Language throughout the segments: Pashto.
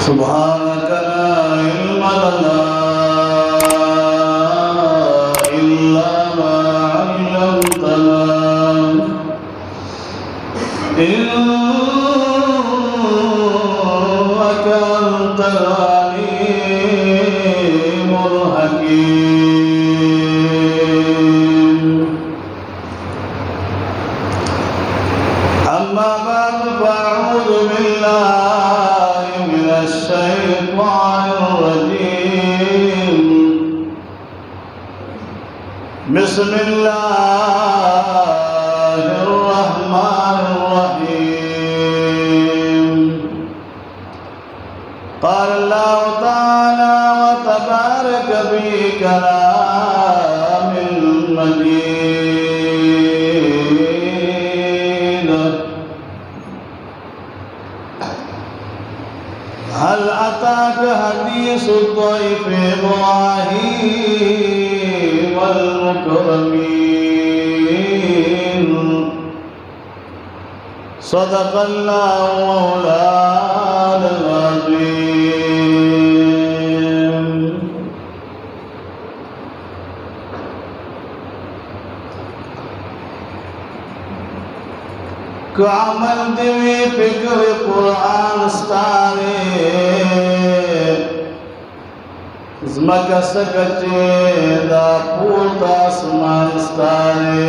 सुब्हानक ला इल्म लना इल्ला मा अल्लमतना इन्नका अंतल अलीमुल हकीम। अम्मा बाद फ़अऊज़ु बिल्लाहि मिनश शैतानिर रजीम। बिस्मिल्लाहिर रहमानिर रहीम। क़ाल अल्लाहु तआला व तबारक बि कलामिल मजीद। हल अताक हदीसु ज़ैफ़ इब्राहीमल मुकरमीन। सदक़ल्लाहु मौलानल अज़ीम। कामल दिवी फिक्र कुरान स्तारे ज़मका सकचे दा पूर्ता आसमान स्तारे।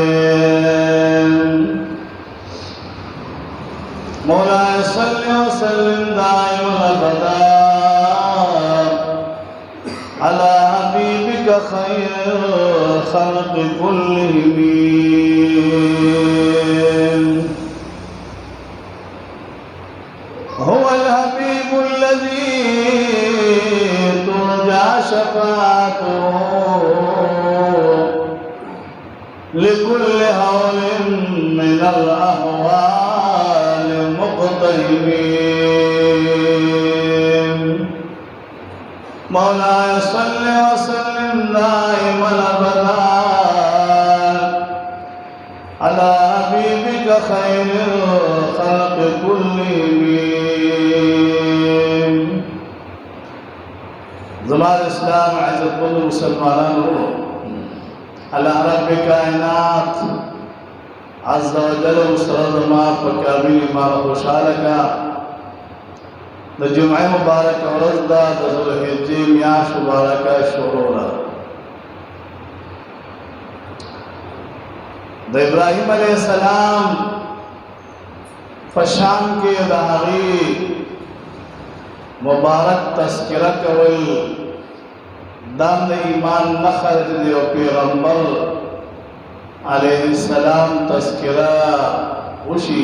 मौला सल्लि व सल्लिम दाइमन अबदा अला हबीबिका खैर खल्क़ कुल्लिहिम। हुवल हबीबुल्लज़ी तुरजा शफ़ाअतुहु लिकुल्लि हौलिन मिनल अहवाल मुक़तहिमीन। मौला सल्लि व सल्लिम दाइमन अबदा अला हबीबिका खैरिल खल्क़ कुल्लिहिम। ज़मात इस्लाम इज़्ज़तमंद मुसलमानों, अल्लाह रब्ब कायनात अज़्ज़ा व जल्ल मुसलमा पर कामिल ईमान खुशहाल का द जुम्आ मुबारक औरज़ दा द ज़ुल्हिज्जा मियाश मुबारक शुरू द इब्राहीम अलैहिस्सलाम फशान के दागी मुबारक तस्किरा कवल दाम ईमान नखर दियो पैगंबर अलैहिस्सलाम तस्किरा उशी।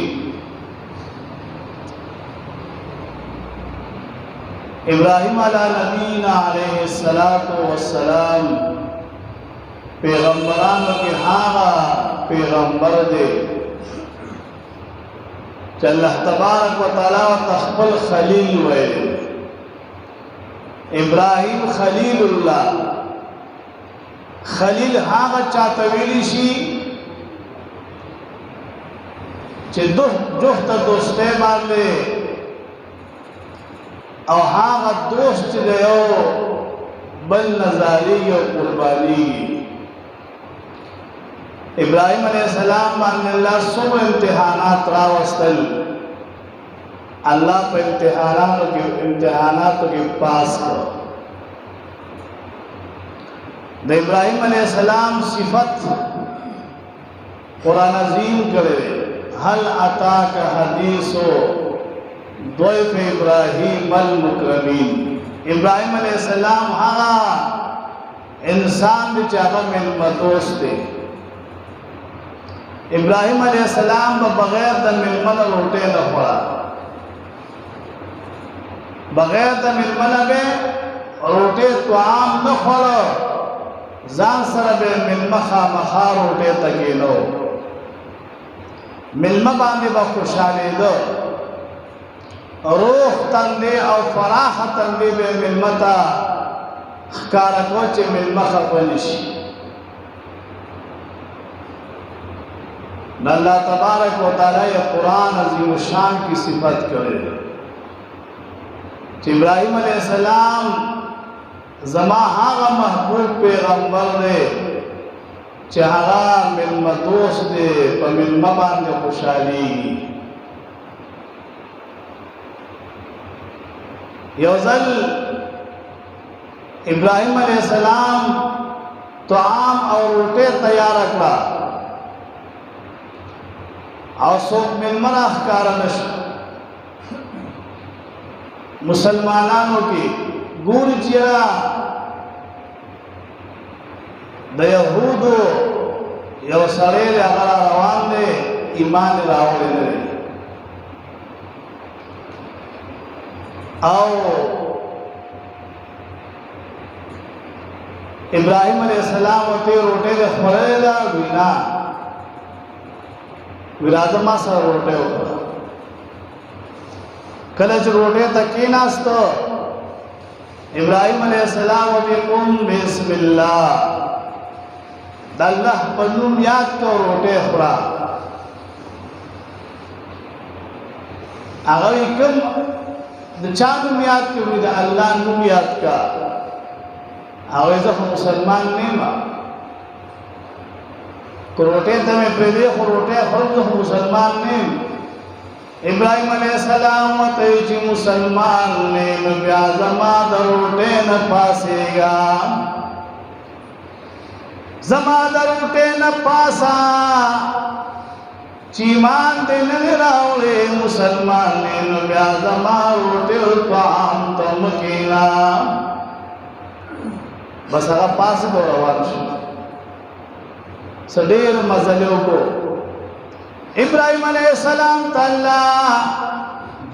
इब्राहीम अला नबीना अलैहिस्सलातु वस्सलाम पैगंबरान के हागा पैगंबर दे अल्लाह तबारक व तआला तख्बल खलील वे इब्राहीम खलीलुल्लाह। खलील हागा चातवेली शी चे दोस्त दोस्ते मारले और हागा दोस्त गयो बल नजारी और कुर्बानी। इब्राहीम अलैहिस्सलाम माने अल्लाह सब इम्तिहानात रावस्तल अल्लाह पे इम्तिहानात के पास करो। इब्राहीम अलैहिस्सलाम सिफत कुरान अज़ीम करे हल अताक हदीसो ज़ैफ़ इब्राहीमल मुकरमीन। इब्राहीम अलैहिस्सलाम हागा इंसान बेचारा मिलमतोस थे। इब्राहीम अलैहिस्सलाम बगैर द मिलमन रोटे न पड़ा, बगैर द मिलमन बे रोटे तो आम न खोलो जान सर बे मिलमा खामखा रोटे तकेलो मिलमा बांधे बखुशाले दो रूह तंदे और फराह तंदे बे मिलमता कारकोचे मिलमा खपनिशी। अल्लाह तबारक व तआला ये कुरान अज़ीम शान की सिफत करे چې ابراهیم علیه السلام زما هغه محبوب پیغمبر دی چې هغه ملمه دوست دی په ملمه باندې خوشحالېږي. یو ځل ابراهیم علیه السلام طعام او روټۍ تیاره کړه او څوک مېلمه راښکاره نه شو. مسلمانانو کې ګوري چې د یهودو یو سړی دی هغه را روان دی ایمان یې راوړی نه دی او ابراهیم علیه السلام ورته روټۍ دې خوړلې ده؟ وی نه. وی راځه ما سره روټۍ وخوره. کله چې روټۍ ته کېناستو ابراهیم علیه السلام وی قم بسم الله، د الله په نوم یاد کړه روټۍ خوره. هغه وی کوم د چا نوم یاد کړه؟ د الله نوم یاد کړه. هغه زه خو مسلمان نه یم، که روټۍ ته مې پرېږدي خو روټۍ خورم، زه خو مسلمان نه یم. ابراهیم علیه السلام ورته وی چې مسلمان نه یم بیا زما د روټۍ نه پاسېږه، زما د روټۍ نه پاسه چې ایمان دې نه دی راوړی، مسلمان نه یم بیا زما روټۍ او طعام ته مه کښېنه. بس هغه پاسه به روان شو. څه ډېر مزلې وکړو. ابراهیم علیه السلام ته الله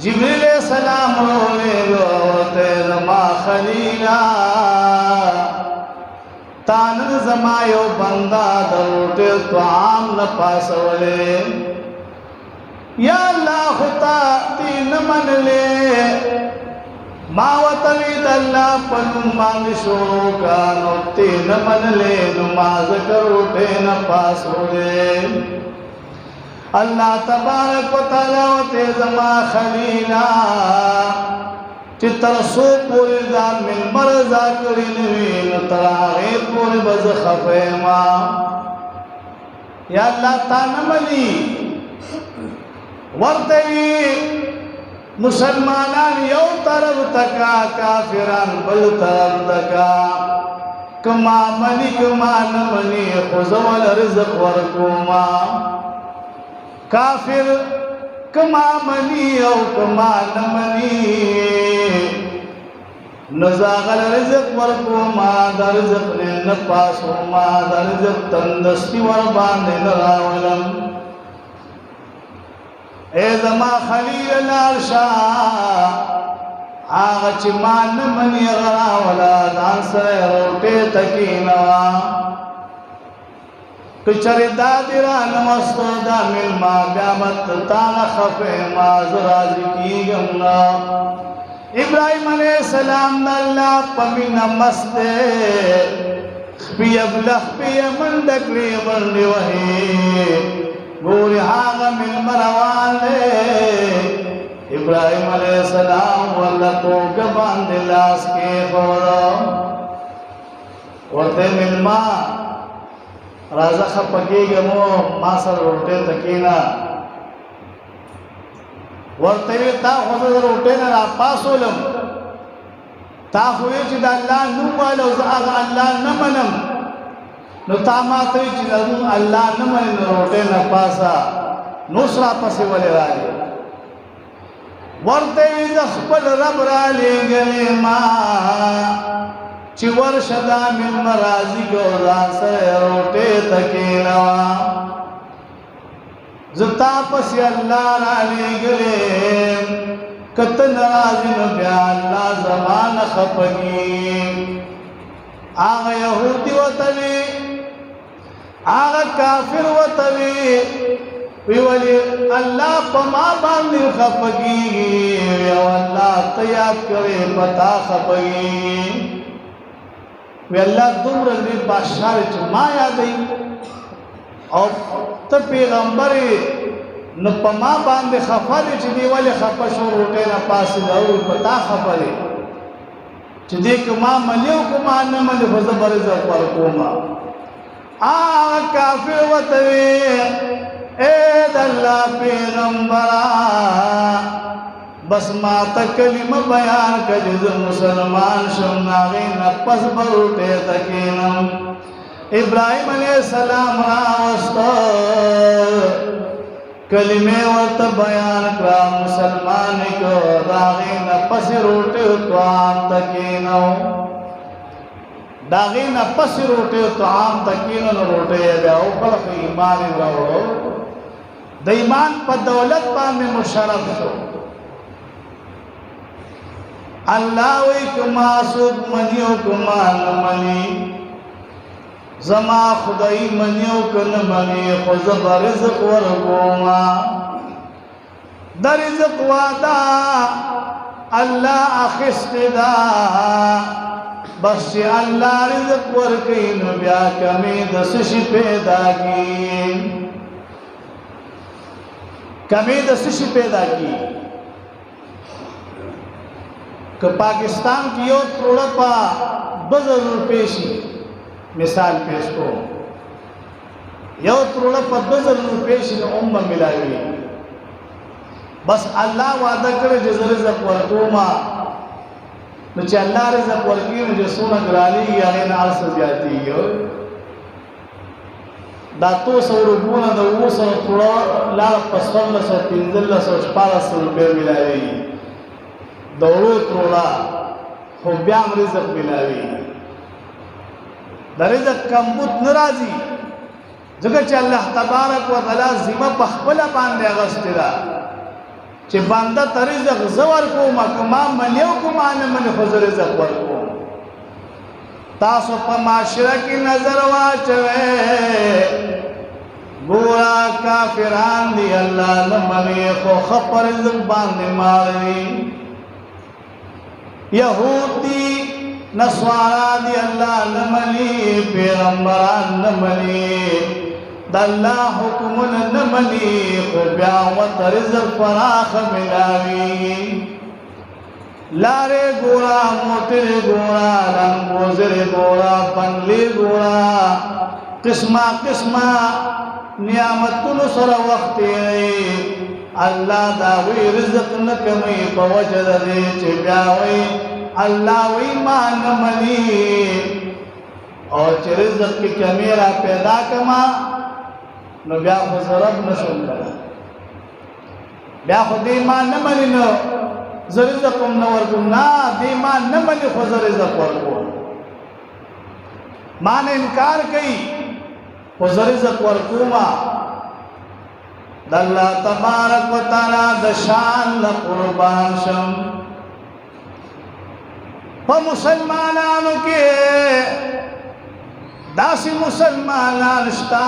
جبریل علیه السلام ولېږه ورته زما خلیله تا نن زما یو بنده د روټۍ طعام نه پاسولی، یا الله خو تا تی نه منلې، ما ورته وی د الله په نوم باندې شروع کړه نو تی نه منلې، نو ما ځکه روټۍ نه پاسولې. الله تبارک وتعالی ورته زما خلیله چې تر څو پورې دا مېلمه رضا کړي نه وي نو تر هغې پورې به زه خفه یم. یا الله تا نه مني. ورته وي مسلمانان یو طرف تکا کافران بل طرف تکا، کما منی کما نه مني خو زه ول رزق ورکوما. کافر کما منی او کما نه مني نو زه هغه رزق ورکوما، د رزق نه پاسوما، د رزق تندرستي ورباندې نه راولم. اے زما خلیل لاړ شه، هغه چې ما نه مني هغه راوله، ځان سره روټۍ ته کښېنوه. که چېرې دا دې رانه وسته دا مېلمه بیا به تا نه خفه یم، زه راضي کېږم نه. ابراهیم علیه السلام د الله په مینه مست دی، خپې ابله خپې منډه کړې منډې وهي، ګورې هغه مېلمه روان دی. ابراهیم علیه السلام ورله ټوکه باندې لاس کېښوده، ورته مېلمه راځه خفه کېږم ما سره روټۍ ته کښېنه. ورته وی تا خو زه د روټۍ نه راپاڅولم، تا خو وی چې د الله نوم وایه او زه هغه الله نه منم، نو تا ما ته وی چې د الله نه منې نو روټۍ نه پاسه، نو اوس راپسې ولې راغلې؟ ورته وی زه خپل رب رالېږلی ما چې ورشه دا مېلمه راضي کړه ځان سره روټۍ ته کښېنوه. زه تا پسې الله رالېږلی یم، که ته نه راضي نو بیا الله زما نه خفه کېږي. هغه یهودي ورته وي، هغه کافر ورته وي، وی ولې الله په ما باندې خفه کېږي او الله ته یاد کړې په تا خفه کېږي. وی الله دومره لوی بادشاه چې ما یادوي او ته پیغمبر نو په ما باندې خفه دی چې دی ولې خفه شو روټۍ نه پاڅېده او په تا خفه دی چې دی که ما مني او که ما نه مني خو زه به رزق ورکومه هغه کافر ورته وي ای د الله پیغمبره بس ما ته کلمه بیان کړه چې زه مسلمان شم نو هغې نه پس به روټۍ ته کښېنم ابراهیم علیه السلام راوسته کلمه ورته بیان کړه مسلمان کړه د هغې نه پسې روټۍ طعام ته کښېنو د هغې نه پسې روټۍ طعام ته کښېنو نو روټۍ یې بیا وخوړه خو ایمان یې راوړو د ایمان په دولت باندې مشرف شو الله وی که ما څوک مني او که ما نه مني زما خدای مني او که نه مني خو زه به رزق ورکومه د رزق وعده الله اخیستې ده بس چې الله رزق ورکوي نو بیا کمې د څه شي پیدا کړي کمې د څه شي پیدا کړي که پاکستان کې یو تروړه په 2000 روپۍ شي مثال پیش کو یو تروړه په 2000 روپۍ شي نو هم به ملاوي بس الله وعده کړی چې زه رزق ورکومه نو چې الله رزق ورکوي نو چې څومره ګرانېږي هغې نه هر څه زیاتېږي دا 200 روپونه د 900 تروړه لاړه په 1600 1500 1400 روپۍ ملاوېږي د وړو تروړه خو بیا هم رزق ملاوېږي د رزق کمبود نه راځي ځکه چې الله تبارک وتعالی ذمه په خپله باندې اخیستې ده چې بنده ته رزق زه ورکوم که ما مني او که ما نه مني خو زه رزق ورکوم تاسو په معاشره کې نظر واچوئ ګوره کافران دي الله نه مني خو ښه په رزق باندې مال دي یهود دي نصارا دی اللہ نمانی پیغمبران نمانی دا اللہ حکمون نمانی خو بیاوت رزق فراخ ملاوی لارے گورا موٹر گورا لنگوزر گورا بنگلی گورا قسمہ قسمہ نعمتون سر وقتی اللہ داوی رزق نکمی بوجد دے چی بیاوی اللہ وی ما نمانی اور چی رزق کی کمی را پیدا کما نو بیا خود رب نشون کرا بیا خود دی ما نمانی نو زرزقم نورکم نا دی ما نمانی خود رزق ورکو ما نے انکار کئی خود رزق ورکو ما دا اللہ تبارک و تعالی دا شان لقربان شم پا مسلمانانو کے داسی مسلمانان شتا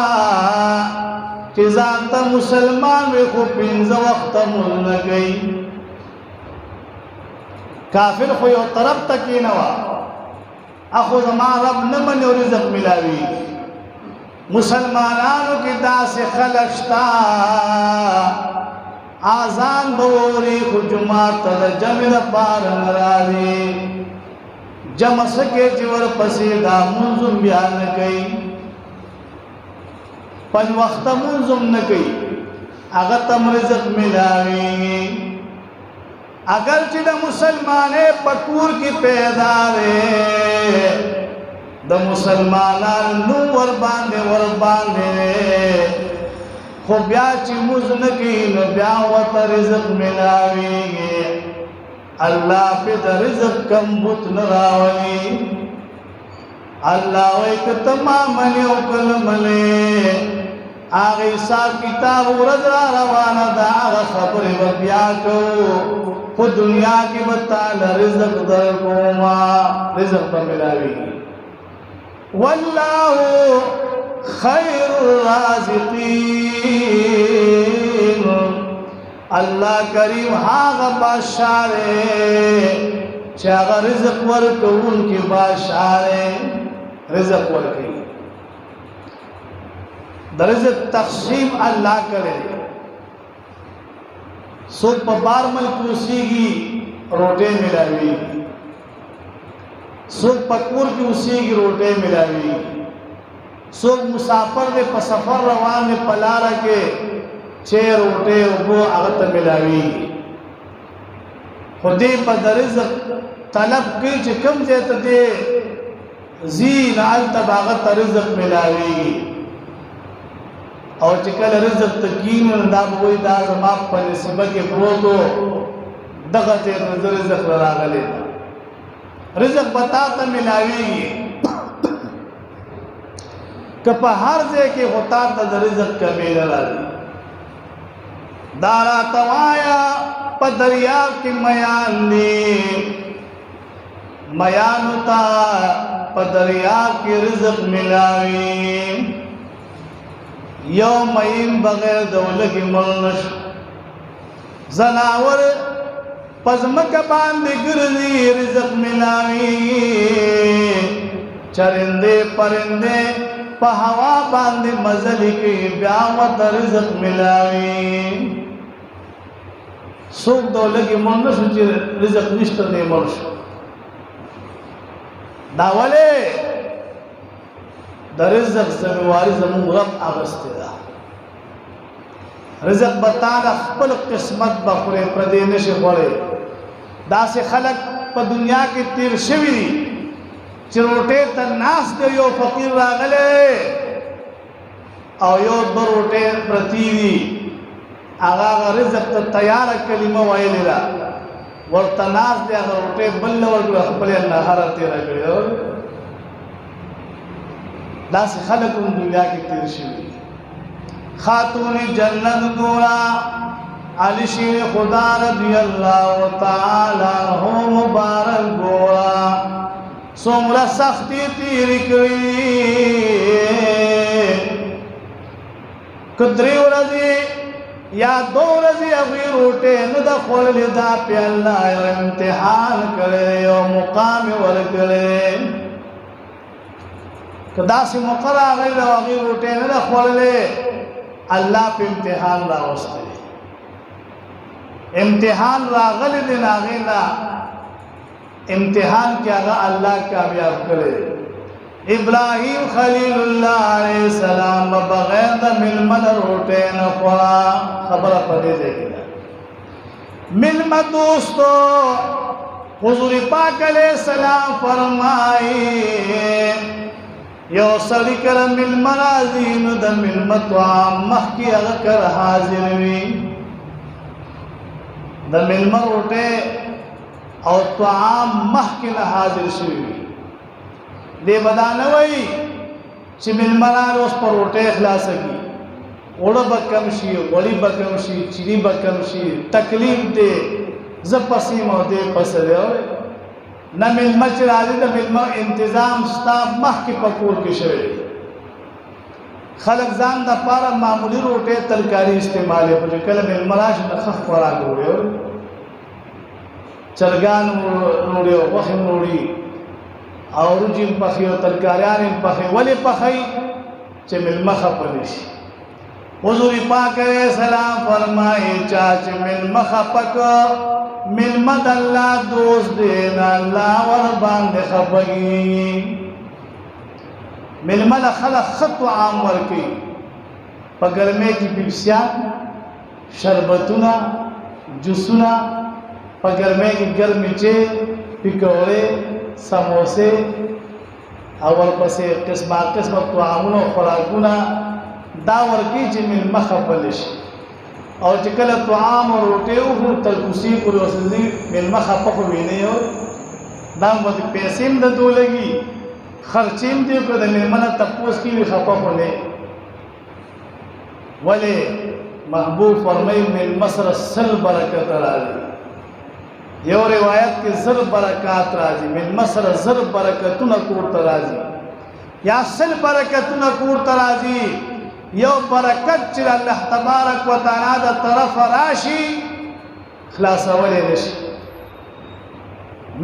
چی ذاتا مسلمان وی خو پینز وقت مل نگئی کافر خو یو طرف تکی نوا اخو زمان رب نمانی و رزق ملاوی مسلمانانو کی داسی خلق شتا آزان بوری خو جماعت تا جمع پار نرازی جمع سکے چور پسیدہ منظم بیان نکئی پنج وقت منظم نکئی اگتم رزق ملاوی اگر چی دا مسلمانے پکور کی پیدا رے دا مسلمانان نو ورباندے خو بیا چی مزنکی نو بیا وطا رزق ملاوی اللہ پہ دا رزق کم بوت نراوی اللہ وی کتما منی او کل ملے آغی سا کتاب ورد را روانا دا آغا خبر ببیا کو خود دنیا کی بطال رزق در کوما رزق پا ملاوی واللہ خیر الرازقین اللہ کریم آغا بادشاہ رے چاگا رزق ورکو ان کی بادشاہ رے رزق ورکی در رزق تقسیم اللہ کرے सोक पर बारमल की रोटे मिलावी, सोक पकूर की उसी की रोटे मिलावी, सोक मुसाफर दे पर सफर रवान में पलारा के छे रोटे वो अगत मिलावी। खुदे पर रिज़्क़ तलब की चिकम जेत दे जी नाल तबागत रिज़्क़ मिलावी। और चिकल रिज़्क़ तकीन ना वही दाज माप पर निस्बत के प्रोतो दगते रिज़्क़ रागले रिज़्क़ बता त मिलावी कप हर जे के होता त रिज़्क़ का मेला दारा तवाया पदरिया की मयानी मयानुता पदरिया की रिज़्क़ मिलावी। यो मईन बगैर दौल की मलनश जनावर पजमक बांध गिरनी रिज़्क़ मिलावी। चरिंदे परिंदे पहवा बांध मजल की ब्यावत रिज़्क़ मिलावी। सुख दौल की मलनश रिज़्क़ निष्ठ ने मलश दावले द रिज़्क़ ज़िम्मेवारी ज़मून रब आगस्तेदा रिज़्क़ बताना खपल किस्मत बखरे प्रदेन से बड़े दासे खलक पर दुनिया की तीर शिवी चिरोटे तनास दे यो फकीर रागले और यो बरोटे प्रतीवी आगा रिज़्क़ तैयार कलिमा वायलेला वर तनास दे अगर रोटे बल्ले वर खपल नहरा तेरा गयो दास खलक दुनिया की तिरशी खातून जन्नत गोरा अली शेर खुदा रज़ी अल्लाह ताला हो मुबारक गोरा सोमरा सख्ती तीर करी कुदरी रज़ी या दो रज़ी अभी रोटे न दखल लिदा पे अल्लाह इम्तिहान करे और मुकाम वर करे कदा से मुकरा गई रवागी रोटे न खोल ले अल्लाह पे इम्तिहान रावस्ते इम्तिहान रागल दिन आगे ना इम्तिहान क्या गा अल्लाह कामयाब करे। इब्राहिम खलीलुल्लाह अलैहिस्सलाम बगैर द मिलमल रोटे न खोला खबर पड़े देगा मिलम दोस्तों हुजूर पाक अलैहिस्सलाम फरमाए यो सड़ी कर मिल मराजीन द मिल मतवा मह की अगर हाजिर हुई द मिल रोटे और तो आम मह की न हाजिर हुई दे बदान वही चिमिल मरा उस पर रोटे खिला सकी ओड़ बकमशी बड़ी बकमशी चिड़ी बकमशी तकलीफ दे जब पसीम दे पसरे न मिलमा चिराजी न मिलमा इंतजाम स्टाफ मह की पकूर की शरे खलक जान द पारा मामूली रोटे तरकारी इस्तेमाल है मुझे कल मिलमराश न खफ पड़ा गोड़े चरगान नोड़े वखम नोड़ी और जिन पखी और तरकारियान इन पखे वले पखई चे मिलमा खपनिश हुजूर पाक सलाम फरमाए चाच मिलमा खपक मिलमत अल्लाह दोस्त देना अल्लाह वर बांध खपगी मिलमल खलक खत आम वर्की पगर में की पिप्सिया शरबतुना जुसुना पगर में की गर्मी चे पिकौड़े समोसे और पसे किस्म किस्म तो आमुनो खुराकुना दावर की जिमिल मखबलिश और चिकल तो आम और रोटे तलकुसी पुरोसी मिलमा खपक हुई हो दाम बद पैसेम द दो लगी खर्चीम दे को मिलमना तपोस की भी खपक होने वले महबूब फरमाई मिल मसर सल बरकत राजी यो रिवायत के ज़र बरकत राजी मिल मसर ज़र बरकतुन कूर तराजी या सल बरकतुन कूर तराजी यो बरकत चिर अल्लाह तबारक व तआला द तरफ राशि खलास वले नशी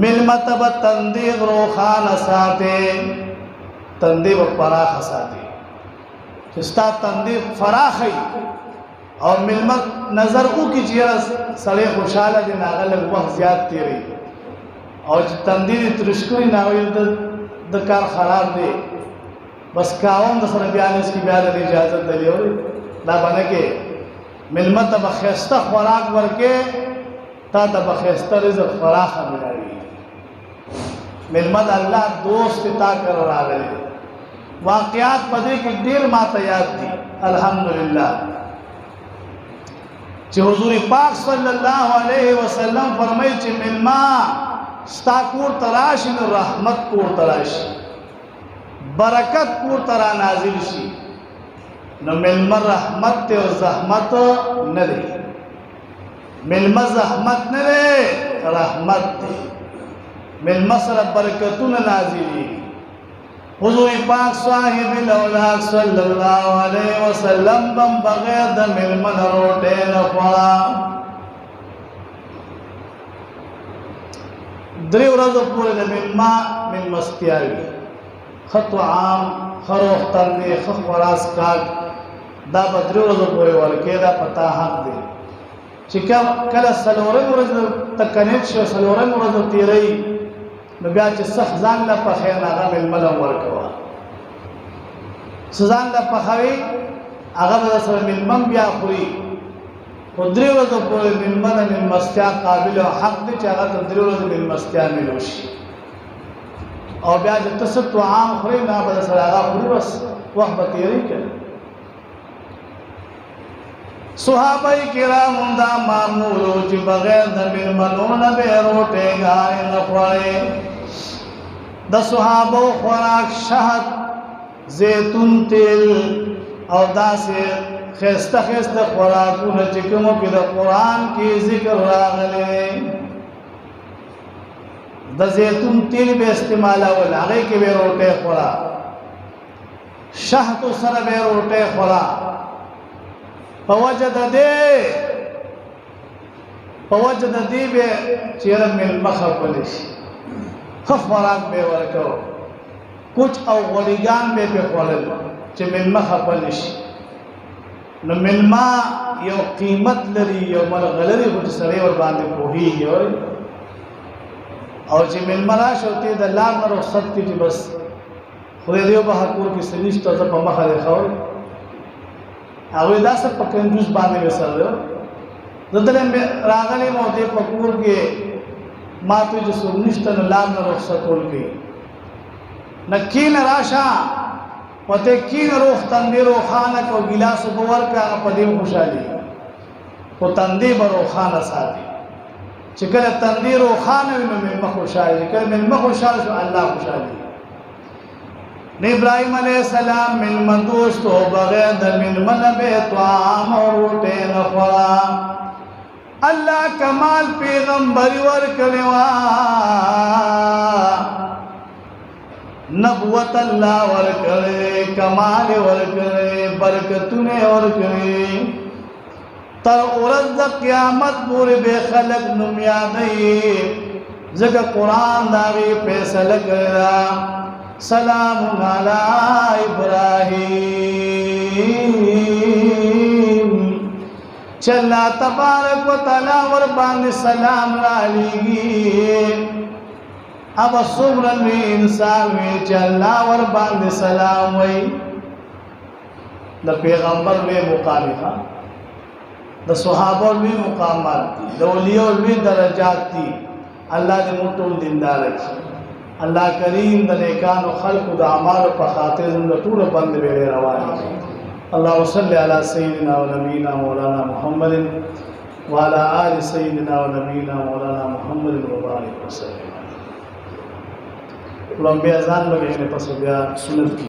मिल मतब तंदीग रोखान साते तंदीब फराख साते जिसता तंदीब फराखी او ملمت نظر او کی چیز سړی خوشاله دي ناغه لږ وخت زیات تیری او چې تندې ترشکوي ناویل د کار خراب دی بس کاوم د سره بیان اس کی بیان د اجازه دی او دا باندې کې ملمت به خسته خوراک ورکه تا د بخسته رزق فراخه ملایي ملمت الله دوست تا کر راغلی واقعات پدې کې ډیر ماته یاد دي الحمدلله چې حضور پاک صلی الله علیه وسلم فرمایي چې ملما ستا کور تراشي نو رحمت کور تراشي برکت کور ترا نازل شي نو ملما رحمت ته او زحمت نه دی ملما زحمت نه دی رحمت دی ملما سره برکتونه نازلي حضور پاک صاحب الاولاق صلی اللہ علیہ وسلم بم بغیر د ملمن روٹے نخوا دری ورځو پورې د ملمستیاوي خطو عام خروخ تندې خخ وراس کاک دا به دری ورځو پورې ورکې دا پتا حق دی چې کله څلورم ورځ ته کنیکټ شو څلورم ورځ تیری نو بیا چې سخت ځان له پخې هغه ململ ورکوا ځان له پخوي هغه به سره ملمم بیا خوري او درې ورځې پورې ململ ملمستیا قابل او حق دي چې هغه درې ورځې ملمستیا ملوشي او بیا چې تاسو تو عام خوري نه به سره هغه خوري بس وخت به تیری کړي صحابه کرام دا معمول چې بغیر د ملمنو نه به روټه غاړي نه خوړې د صحابه خوراک شهد زیتون تیل او داسې خسته خسته خوراکونه چې کوم کې د قران کې ذکر راغلي د زیتون تیل به استعمالول هغه کې به روټه خورا شهد سره به روټه خورا فوجد دې به چیرې مل مخه پلیش خفراک به ورکو کوچ او غلیګان به په خولل چې مل مخه پلیش نو ملما یو قیمت لري یو ملغلري په سړی ور باندې کوهي او چې ملما راشوته د لار نه رخصت کیږي بس خو دې په حقور کې سنشت ته په مخه راخور هغه دا څه پکندوس باندې وسره دلته راغلي مو دې پکور کې ما ته چې سنشت نه لار نه رخصت ورکړي نکین راشا پته کین روح تندې روخانه کو ګلاس وګور کا په دې خوشالي کو تندې برو خانه ساتي چې کله تندې روخانه وي نو مې خوشالي کله مې خوشاله شو الله خوشالي ابراہیم علیہ السلام ملمن دوستو بغیر د ملمن به طعام او روټه نخوا الله کمال پیغمبري ور کړوا نبوت الله ور کړې کمال ور کړې برکتونه ور کړې تر ورځ د قیامت پورې به خلق نوم یادې ځکه قران داوی فیصله کړا سلام علی ابراهیم چلا تبارک و تعالی ور باندې سلام علیږي اب صبر انسان وی چلا ور باندې سلام وای د پیغمبر وی مقامه د صحابه وی مقامات د اولیاء وی درجات دي الله دې موږ دیندار کړي الله کریم د نیکانو خلق د اعمال په خاطر د ټول بند به روان اللهم صل علی سیدنا و نبینا مولانا محمد وعلى آل سيدنا ونبينا مولانا محمد وبارك وسلم لمبے اذان لگے پس بیا سنت کی